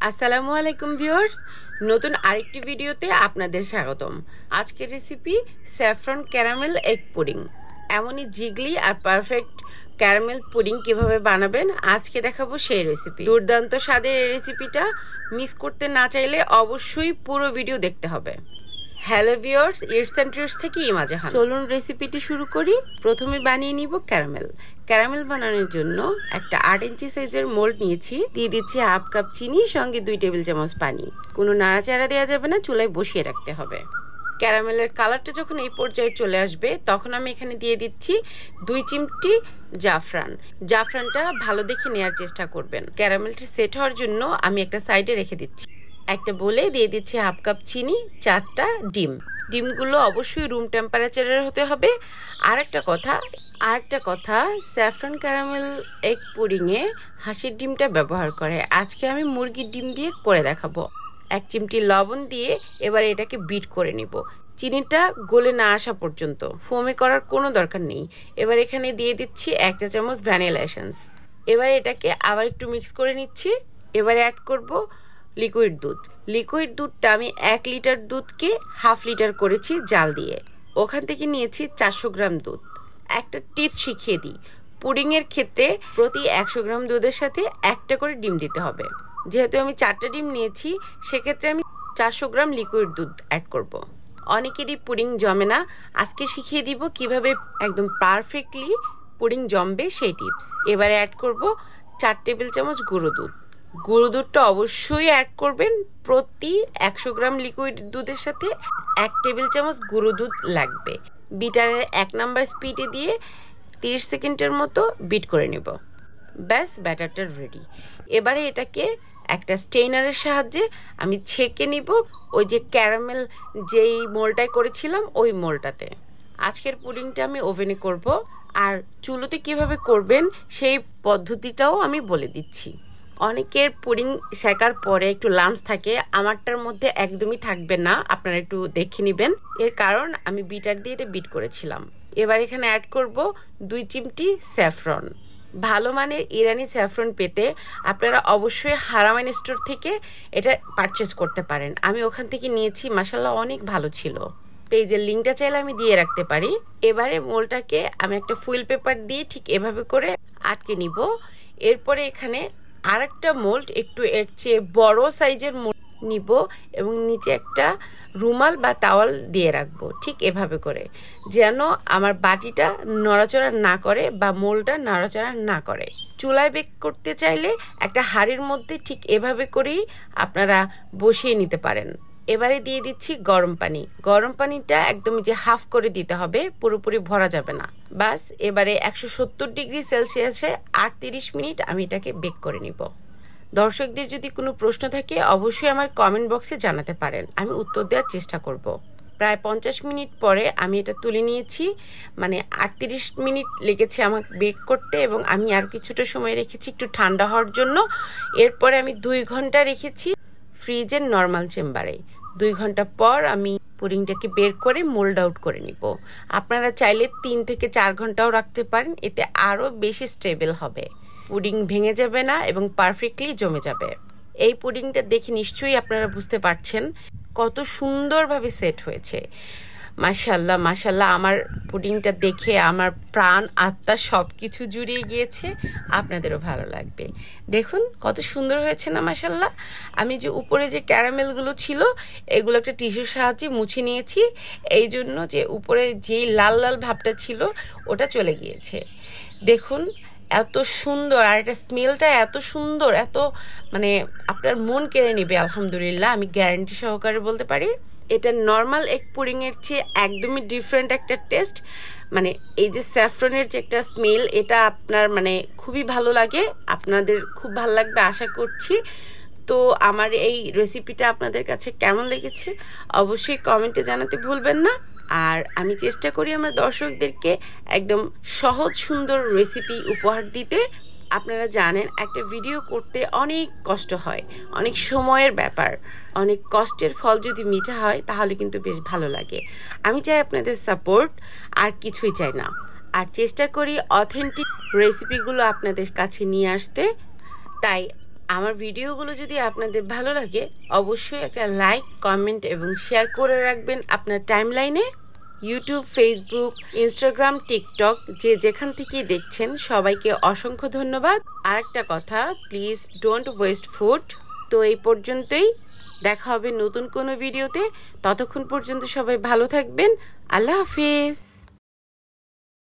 আসসালামু আলাইকুম ভিউয়ার্স, নতুন আরেকটি ভিডিওতে আপনাদের স্বাগতম। আজকের recipe saffron caramel egg pudding. এমনই জিগলি আর পারফেক্ট ক্যারামেল পুডিং কিভাবে বানাবেন আজকে দেখাবো সেই রেসিপি। দুর্দান্ত স্বাদের এই রেসিপিটা মিস করতে না চাইলে অবশ্যই পুরো ভিডিও দেখতে হবে। Hello viewers, its and treats থেকে ইমা জাহান। চলুন রেসিপিটি শুরু করি। প্রথমে বানিয়ে নিব ক্যারামেল। ক্যারামেল বানানোর জন্য একটা 8 ইঞ্চি সাইজের মোল্ড নিয়েছি। দিয়ে দিচ্ছি হাফ কাপ চিনি, সঙ্গে 2 টেবিল চামচ পানি। কোনো নাড়াচাড়া দেওয়া যাবে না, চুলায় বসিয়ে রাখতে হবে। ক্যারামেলের কালারটা যখন এই পর্যায়ে চলে আসবে তখন আমি এখানে দিয়ে দিচ্ছি 2 চিমটি জাফরান। জাফরানটা ভালো দেখে নেওয়ার চেষ্টা করবেন। ক্যারামেলটা সেট হওয়ার জন্য আমি একটা সাইডে রেখে দিচ্ছি। একটা বলে দিয়ে দিচ্ছি হাফ কাপ চিনি, 4টা ডিম। ডিমগুলো অবশ্যই রুম টেম্পারেচারের হতে হবে। আরেকটা কথা, স্যাফরন ক্যারামেল এগ পুডিংয়ে হাঁসের ডিমটা ব্যবহার করে। আজকে আমি মুরগির ডিম দিয়ে করে দেখাবো। 1 চিমটি লবণ দিয়ে এবার এটাকে বিট করে নিব, চিনিটা গলে না আসা পর্যন্ত। ফোমে করার কোনো দরকার নেই। এবার এখানে দিয়ে দিচ্ছি 1 চা চামচ ভ্যানিলা এসেন্স। এবার এটাকে আবার একটু মিক্স করে নিচ্ছি। এবারে অ্যাড করব লিকুইড দুধ। লিকুইড দুধটা আমি 1 লিটার দুধকে হাফ লিটার করেছি জাল দিয়ে। ওখান থেকে নিয়েছি 400 গ্রাম দুধ। একটা টিপস শিখিয়ে দিই, পুডিংয়ের ক্ষেত্রে প্রতি 100 গ্রাম দুধের সাথে একটা করে ডিম দিতে হবে। যেহেতু আমি 4টা ডিম নিয়েছি, সেক্ষেত্রে আমি 400 গ্রাম লিকুইড দুধ অ্যাড করব। অনেকেরই পুডিং জমে না, আজকে শিখিয়ে দিব কিভাবে একদম পারফেক্টলি পুডিং জমবে সেই টিপস। এবারে অ্যাড করব 4 টেবিল চামচ গুঁড়ো দুধ। গুঁড়ো দুধটা অবশ্যই অ্যাড করবেন। প্রতি 100 গ্রাম লিকুইড দুধের সাথে 1 টেবিল চামচ গুঁড়ো দুধ লাগবে। বিটারের 1 নাম্বার স্পিডে দিয়ে 30 সেকেন্ডের মতো বিট করে নেব। ব্যাস, ব্যাটারটা রেডি। এবারে এটাকে একটা স্টেইনারের সাহায্যে আমি ছেঁকে নিব, ওই যে ক্যারামেল যেই মোলটায় করেছিলাম ওই মোলটাতে। আজকের পুডিংটা আমি ওভেনে করব, আর চুলোতে কিভাবে করবেন সেই পদ্ধতিটাও আমি বলে দিচ্ছি। অনেকের পুডিং শেখার পরে একটু লাম্পস থাকে, আমারটার মধ্যে একদমই থাকবে না, আপনারা একটু দেখে নেবেন। এর কারণ আমি বিটার দিয়ে এটা বিট করেছিলাম। এবার এখানে অ্যাড করব 2 চিমটি স্যাফরন। ভালো মানের ইরানি স্যাফরন পেতে আপনারা অবশ্যই হারামাইন স্টোর থেকে এটা পারচেস করতে পারেন। আমি ওখান থেকে নিয়েছি, মাশাআল্লাহ অনেক ভালো ছিল। পেজের লিঙ্কটা চাইলে আমি দিয়ে রাখতে পারি। এবারে মোলটাকে আমি একটা ফুয়েল পেপার দিয়ে ঠিক এভাবে করে আটকে নিব। এরপরে এখানে আরেকটা মোল্ড, একটু এর চেয়ে বড় সাইজের মোল্ড নিব এবং নিচে একটা রুমাল বা তাওয়াল দিয়ে রাখবো ঠিক এভাবে করে, যেন আমার বাটিটা নড়াচড়া না করে বা মোল্ডটা নড়াচড়া না করে। চুলায় বেক করতে চাইলে একটা হাঁড়ির মধ্যে ঠিক এভাবে করেই আপনারা বসিয়ে নিতে পারেন। এবারে দিয়ে দিচ্ছি গরম পানি। গরম পানিটা একদম যে হাফ করে দিতে হবে, পুরোপুরি ভরা যাবে না। বাস, এবারে 170 ডিগ্রি সেলসিয়াসে 38 মিনিট আমি এটাকে বেক করে নিব। দর্শকদের যদি কোনো প্রশ্ন থাকে অবশ্যই আমার কমেন্ট বক্সে জানাতে পারেন, আমি উত্তর দেওয়ার চেষ্টা করব। প্রায় 50 মিনিট পরে আমি এটা তুলে নিয়েছি, মানে 38 মিনিট লেগেছে আমার বেক করতে, এবং আমি আর কিছুটা সময় রেখেছি একটু ঠান্ডা হওয়ার জন্য। এরপরে আমি 2 ঘন্টা রেখেছি ফ্রিজের নর্মাল চেম্বারে। 2 ঘন্টা পর আমি পুডিংটাকে বের করে মোল্ড আউট করে নিব। আপনারা চাইলে 3 থেকে 4 ঘন্টাও রাখতে পারেন, এতে আরও বেশি স্টেবল হবে। পুডিং ভেঙে যাবে না এবং পারফেক্টলি জমে যাবে। এই পুডিংটা দেখে নিশ্চয়ই আপনারা বুঝতে পারছেন কত সুন্দরভাবে সেট হয়েছে। মাশাআল্লাহ মাশাআল্লাহ, আমার পুডিংটা দেখে আমার প্রাণ আত্মা সব কিছু জুড়িয়ে গিয়েছে। আপনাদেরও ভালো লাগবে। দেখুন কত সুন্দর হয়েছে না মাশাআল্লাহ। আমি যে উপরে যে ক্যারামেলগুলো ছিল এগুলো একটা টিস্যুর সাহায্যে মুছে নিয়েছি, এই জন্য যে উপরে যেই লাল লাল ভাবটা ছিল ওটা চলে গিয়েছে। দেখুন এত সুন্দর, আর এটা স্মেলটা এত সুন্দর, এত মানে আপনার মন কেড়ে নেবে। আলহামদুলিল্লাহ, আমি গ্যারান্টি সহকারে বলতে পারি এটা নর্মাল এগ পুডিংয়ের চেয়ে একদমই ডিফারেন্ট একটা টেস্ট। মানে এই যে স্যাফরনের যে একটা স্মেল, এটা আপনার মানে খুবই ভালো লাগে, আপনাদের খুব ভালো লাগবে আশা করছি। তো আমার এই রেসিপিটা আপনাদের কাছে কেমন লেগেছে অবশ্যই কমেন্টে জানাতে ভুলবেন না। আর আমি চেষ্টা করি আমার দর্শকদেরকে একদম সহজ সুন্দর রেসিপি উপহার দিতে। আপনারা জানেন একটা ভিডিও করতে অনেক কষ্ট হয়, অনেক সময়ের ব্যাপার। অনেক কষ্টের ফল যদি মিঠা হয় তাহলে কিন্তু বেশ ভালো লাগে। আমি চাই আপনাদের সাপোর্ট, আর কিছুই চাই না। আর চেষ্টা করি অথেন্টিক রেসিপিগুলো আপনাদের কাছে নিয়ে আসতে। তাই আমার ভিডিওগুলো যদি আপনাদের ভালো লাগে অবশ্যই একটা লাইক, কমেন্ট এবং শেয়ার করে রাখবেন আপনার টাইমলাইনে। ইউটিউব, ফেসবুক, ইনস্টাগ্রাম, টিকটক যে যেখান থেকে দেখছেন সবাইকে অসংখ্য ধন্যবাদ। আর একটা কথা, প্লিজ ডোন্ট ওয়েস্ট ফুড। তো এই পর্যন্তই, দেখা হবে নতুন কোনো ভিডিওতে। ততক্ষণ পর্যন্ত সবাই ভালো থাকবেন। আল্লাহ হাফেজ।